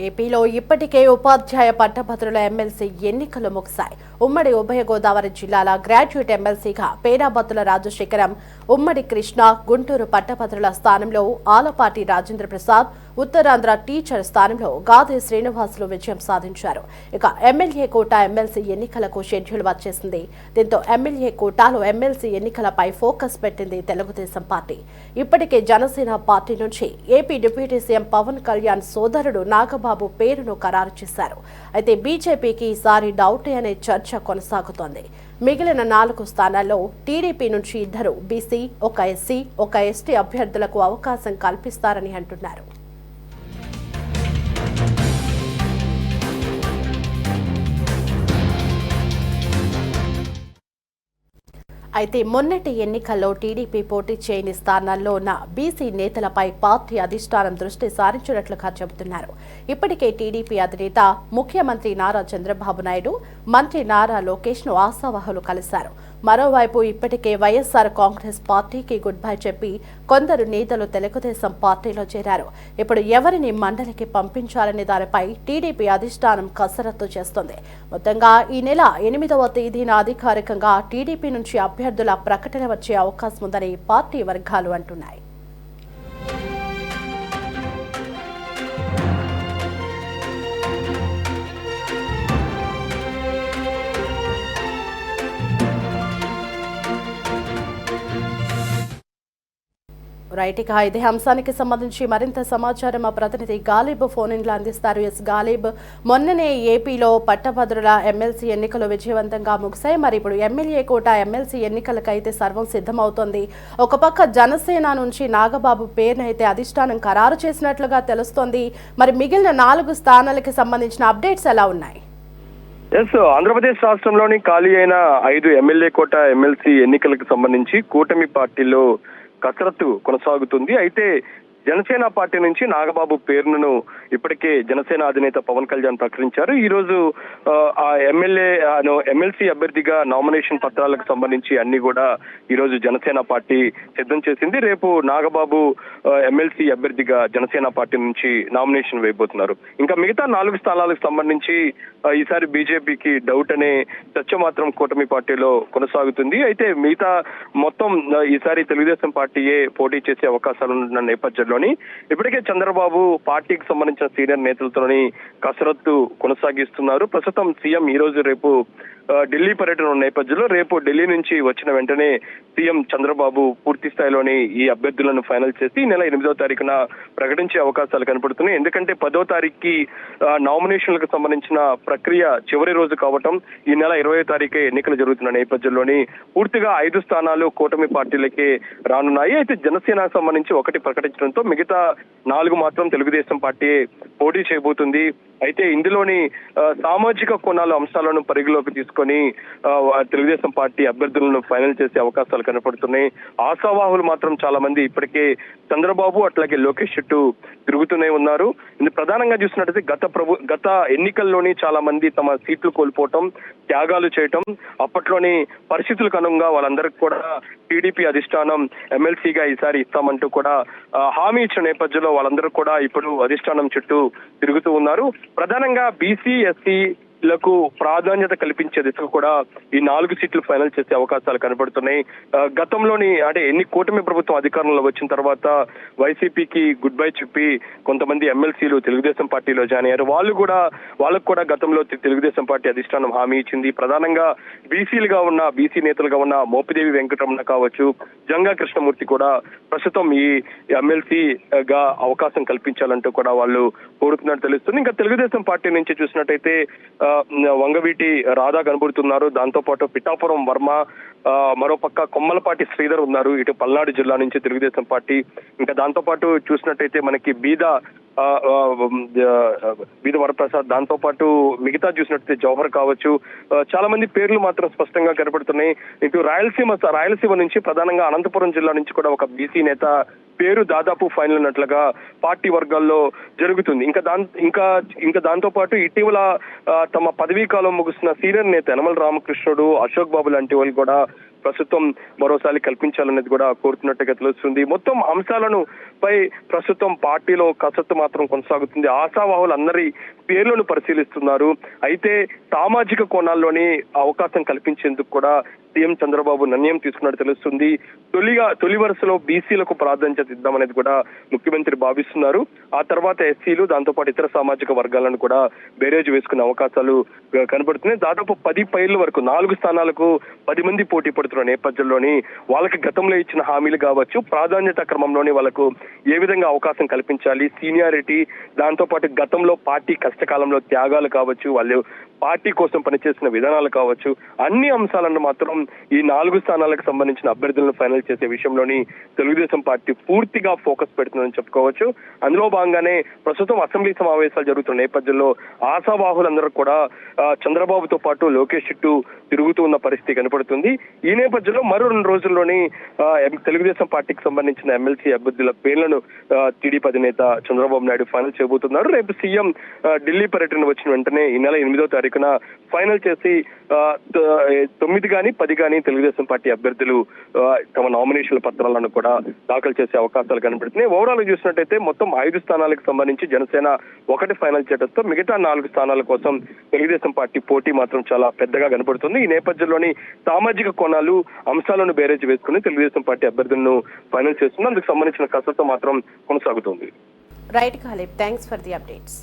ఏపీలో ఇప్పటికే ఉపాధ్యాయ పట్టభద్రుల ఎమ్మెల్సీ ఎన్నికలు ముగిశాయి. ఉమ్మడి ఉభయ గోదావరి జిల్లాల గ్రాడ్యుయేట్ ఎమ్మెల్సీగా పేరాబత్తుల రాజశేఖరం, ఉమ్మడి కృష్ణా, గుంటూరు పట్టభద్రుల స్థానంలో ఆలపాటి రాజేంద్ర ప్రసాద్, ఉత్తరాంధ్ర టీచర్ స్థానంలో గాదే శ్రీనివాసులు విజయం సాధించారు. ఇక ఎమ్మెల్యే కోట ఎమ్మెల్సీ ఎన్నికలకు షెడ్యూల్ వచ్చేసింది. దీంతో ఎమ్మెల్యే కోటాలో ఎమ్మెల్సీ ఎన్నికలపై ఫోకస్ పెట్టింది తెలుగుదేశం పార్టీ. ఇప్పటికే జనసేన పార్టీ నుంచి AP deputy CM Pawan Kalyan సోదరుడు నాగబాబు పేరును ఖరారు చేశారు. అయితే బీజేపీకి ఈసారి డౌటే అనే చర్చ కొనసాగుతోంది. మిగిలిన 4 స్థానాల్లో టీడీపీ నుంచి 2 బీసీ, 1 ఎస్సీ, 1 ఎస్టీ అభ్యర్థులకు అవకాశం కల్పిస్తారని అంటున్నారు. అయితే మొన్నటి ఎన్నికల్లో టీడీపీ పోటీ చేయని స్థానాల్లో ఉన్న బీసీ నేతలపై పార్టీ అధిష్టానం దృష్టి సారించినట్లుగా చెబుతున్నారు. ఇప్పటికే టీడీపీ అధినేత ముఖ్యమంత్రి నారా చంద్రబాబు నాయుడు, మంత్రి నారా లోకేష్ ను ఆశావహులు కలిశారు. మరోవైపు ఇప్పటికే వైఎస్ఆర్ కాంగ్రెస్ పార్టీకి గుడ్ బై చెప్పి కొందరు నేతలు తెలుగుదేశం పార్టీలో చేరారు. ఇప్పుడు ఎవరిని మండలికి పంపించాలనే దానిపై టీడీపీ అధిష్టానం కసరత్తు చేస్తోంది. మొత్తంగా ఈ నెల 8వ తేదీన అధికారికంగా టీడీపీ నుంచి అభ్యర్థుల ప్రకటన వచ్చే అవకాశం ఉందని పార్టీ వర్గాలు అంటున్నాయి. రైట్, ఇక ఇదే అంశానికి సంబంధించి మరింత సమాచారం మా ప్రతినిధి గాలిబ్ ఫోన్ ఇన్లో అందిస్తారు. ఎస్ గాలిబ్, మొన్ననే ఏపీలో పట్టభద్రుల ఎమ్మెల్సీ ఎన్నికలు విజయవంతంగా ముగిశాయి. మరి ఇప్పుడు ఎమ్మెల్యే కోట ఎమ్మెల్సీ ఎన్నికలకైతే సర్వం సిద్ధమవుతోంది. ఒక పక్క జనసేన నుంచి నాగబాబు పేరునైతే అధిష్టానం ఖరారు చేసినట్లుగా తెలుస్తోంది. మరి మిగిలిన 4 స్థానాలకు సంబంధించిన అప్డేట్స్ ఎలా ఉన్నాయి? ఆంధ్రప్రదేశ్ రాష్ట్రంలోని ఖాళీ అయిన 5 ఎమ్మెల్యే కోట ఎమ్మెల్సీ ఎన్నికలకు సంబంధించి కూటమి పార్టీలో కసరత్తు కొనసాగుతుంది. అయితే జనసేన పార్టీ నుంచి నాగబాబు పేరును ఇప్పటికే జనసేన అధినేత పవన్ కళ్యాణ్ ప్రకటించారు. ఈ రోజు ఆ ఎమ్మెల్సీ అభ్యర్థిగా నామినేషన్ పత్రాలకు సంబంధించి అన్ని కూడా ఈ రోజు జనసేన పార్టీ సిద్ధం చేసింది. రేపు నాగబాబు ఎమ్మెల్సీ అభ్యర్థిగా జనసేన పార్టీ నుంచి నామినేషన్ వేయబోతున్నారు. ఇంకా మిగతా 4 స్థానాలకు సంబంధించి ఈసారి బీజేపీకి డౌట్ అనే చర్చ మాత్రం కూటమి పార్టీలో కొనసాగుతుంది. అయితే మిగతా మొత్తం ఈసారి తెలుగుదేశం పార్టీయే పోటీ చేసే అవకాశాలు ఉన్న నేపథ్యంలో ఇప్పటికే చంద్రబాబు పార్టీకి సంబంధించిన సీనియర్ నేతలతోని కసరత్తు కొనసాగిస్తున్నారు. ప్రస్తుతం సీఎం ఈ రోజు రేపు ఢిల్లీ పర్యటన ఉన్న నేపథ్యంలో రేపు ఢిల్లీ నుంచి వచ్చిన వెంటనే సీఎం చంద్రబాబు పూర్తి స్థాయిలోని ఈ అభ్యర్థులను ఫైనల్ చేసి ఈ నెల 8వ తారీఖున ప్రకటించే అవకాశాలు కనపడుతున్నాయి. ఎందుకంటే 10వ తారీఖుకి నామినేషన్లకు సంబంధించిన ప్రక్రియ చివరి రోజు కావటం, ఈ నెల 20వ తారీఖే ఎన్నికలు జరుగుతున్న నేపథ్యంలోని పూర్తిగా 5 స్థానాలు కూటమి పార్టీలకే రానున్నాయి. అయితే జనసేనకు సంబంధించి 1 ప్రకటించడంతో మిగతా 4 మాత్రం తెలుగుదేశం పార్టీ పోటీ చేయబోతుంది. అయితే ఇందులోని సామాజిక కోణాల అంశాలను పరిగణలోకి తీసుకొని తెలుగుదేశం పార్టీ అభ్యర్థులను ఫైనల్ చేసే అవకాశాలు కనపడుతున్నాయి. ఆశావాహులు మాత్రం చాలా మంది ఇప్పటికే చంద్రబాబు అట్లాగే లోకేష్ చుట్టూ తిరుగుతూనే ఉన్నారు. ప్రధానంగా చూసినట్టయితే గత ఎన్నికల్లోని చాలా మంది తమ సీట్లు కోల్పోవటం, త్యాగాలు చేయటం, అప్పట్లోని పరిస్థితులకు అనుగుణంగా వాళ్ళందరికీ కూడా టీడీపీ అధిష్టానం ఎమ్మెల్సీగా ఈసారి ఇస్తామంటూ కూడా హామీ ఇచ్చిన నేపథ్యంలో వాళ్ళందరూ కూడా ఇప్పుడు అధిష్టానం చుట్టూ తిరుగుతూ ఉన్నారు. ప్రధానంగా బీసీ, ఎస్సీ లకు ప్రాధాన్యత కల్పించే దిశగా కూడా ఈ 4 సీట్లు ఫైనల్ చేసే అవకాశాలు కనబడుతున్నాయి. గతంలోని అంటే కూటమి ప్రభుత్వం అధికారంలో వచ్చిన తర్వాత వైసీపీకి గుడ్ బై చెప్పి కొంతమంది ఎమ్మెల్సీలు తెలుగుదేశం పార్టీలో జాయిన్ అయ్యారు. వాళ్ళకు కూడా గతంలో తెలుగుదేశం పార్టీ అధిష్టానం హామీ ఇచ్చింది. ప్రధానంగా బీసీ నేతలుగా ఉన్న మోపిదేవి వెంకటరమణ కావచ్చు, జంగా కృష్ణమూర్తి కూడా ప్రస్తుతం ఈ ఎమ్మెల్సీగా అవకాశం కల్పించాలంటూ కూడా వాళ్ళు కోరుతున్నట్టు తెలుస్తుంది. ఇంకా తెలుగుదేశం పార్టీ నుంచి చూసినట్టయితే వంగవీటి రాధా కనబడుతున్నారు. దాంతో పాటు పిఠాపురం వర్మ, మరోపక్క కొమ్మలపాటి శ్రీధర్ ఉన్నారు ఇటు పల్నాడు జిల్లా నుంచి తెలుగుదేశం పార్టీ. ఇంకా దాంతో పాటు చూసినట్టయితే మనకి బీద వరప్రసాద్, దాంతో పాటు మిగతా చూసినట్టయితే జవహర్ కావచ్చు, చాలా మంది పేర్లు మాత్రం స్పష్టంగా కనబడుతున్నాయి. ఇటు రాయలసీమ నుంచి ప్రధానంగా అనంతపురం జిల్లా నుంచి కూడా ఒక బీసీ నేత పేరు దాదాపు ఫైనల్ అన్నట్లుగా పార్టీ వర్గాల్లో జరుగుతుంది. ఇంకా దాంతో పాటు ఇటీవల తమ పదవీ కాలం ముగిసిన సీనియర్ నేత యనమల రామకృష్ణుడు, అశోక్ బాబు లాంటి వాళ్ళు కూడా ప్రస్తుతం మరోసారి కల్పించాలనేది కూడా కోరుతున్నట్టుగా తెలుస్తుంది. మొత్తం అంశాలను పై ప్రస్తుతం పార్టీలో కసరత్తు మాత్రం కొనసాగుతుంది. ఆశావాహులందరి పేర్లను పరిశీలిస్తున్నారు. అయితే సామాజిక కోణాల్లోని అవకాశం కల్పించేందుకు కూడా సీఎం చంద్రబాబు నిర్ణయం తీసుకున్నట్టు తెలుస్తుంది. తొలి వరుసలో బీసీలకు ప్రాధాన్యత ఇద్దామనేది కూడా ముఖ్యమంత్రి భావిస్తున్నారు. ఆ తర్వాత ఎస్సీలు, దాంతోపాటు ఇతర సామాజిక వర్గాలను కూడా బేరేజ్ వేసుకునే అవకాశాలు కనబడుతున్నాయి. దాదాపు 10 పైర్ల వరకు 4 స్థానాలకు 10 మంది పోటీ పడుతున్న నేపథ్యంలోని వాళ్ళకి గతంలో ఇచ్చిన హామీలు కావచ్చు, ప్రాధాన్యత క్రమంలోని వాళ్ళకు ఏ విధంగా అవకాశం కల్పించాలి, సీనియారిటీ, దాంతోపాటు గతంలో పార్టీ కష్టకాలంలో త్యాగాలు కావచ్చు, వాళ్ళు పార్టీ కోసం పనిచేసిన విధానాలు కావచ్చు, అన్ని అంశాలను మాత్రం ఈ 4 స్థానాలకు సంబంధించిన అభ్యర్థులను ఫైనల్ చేసే విషయంలోని తెలుగుదేశం పార్టీ పూర్తిగా ఫోకస్ పెడుతుందని చెప్పుకోవచ్చు. అందులో భాగంగానే ప్రస్తుతం అసెంబ్లీ సమావేశాలు జరుగుతున్న నేపథ్యంలో ఆశావాహులందరూ కూడా చంద్రబాబుతో పాటు లోకేష్ చుట్టూ తిరుగుతూ ఉన్న పరిస్థితి కనపడుతుంది. ఈ నేపథ్యంలో మరో 2 రోజుల్లోని తెలుగుదేశం పార్టీకి సంబంధించిన ఎమ్మెల్సీ అభ్యర్థుల పేర్లను టీడీపీ అధినేత చంద్రబాబు నాయుడు ఫైనల్ చేయబోతున్నారు. రేపు సీఎం ఢిల్లీ పర్యటన వచ్చిన వెంటనే ఈ నెల 8వ తారీఖున ఫైనల్ చేసి 9 కానీ 10 కానీ తెలుగుదేశం పార్టీ అభ్యర్థులు తమ నామినేషన్ల పత్రాలను కూడా దాఖలు చేసే అవకాశాలు కనపడుతున్నాయి. ఓవరాల్ గా చూసినట్టయితే మొత్తం 5 స్థానాలకు సంబంధించి జనసేన 1 ఫైనల్ చేయడంతో మిగతా 4 స్థానాల కోసం తెలుగుదేశం పార్టీ పోటీ మాత్రం చాలా పెద్దగా కనపడుతుంది. ఈ నేపథ్యంలోని సామాజిక కోణాలు, అంశాలను బేరేజ్ వేసుకుని తెలుగుదేశం పార్టీ అభ్యర్థులను ఫైనల్ చేస్తుంది. అందుకు సంబంధించిన కసరత్తు మాత్రం కొనసాగుతుంది. Right Khalid, thanks for the updates.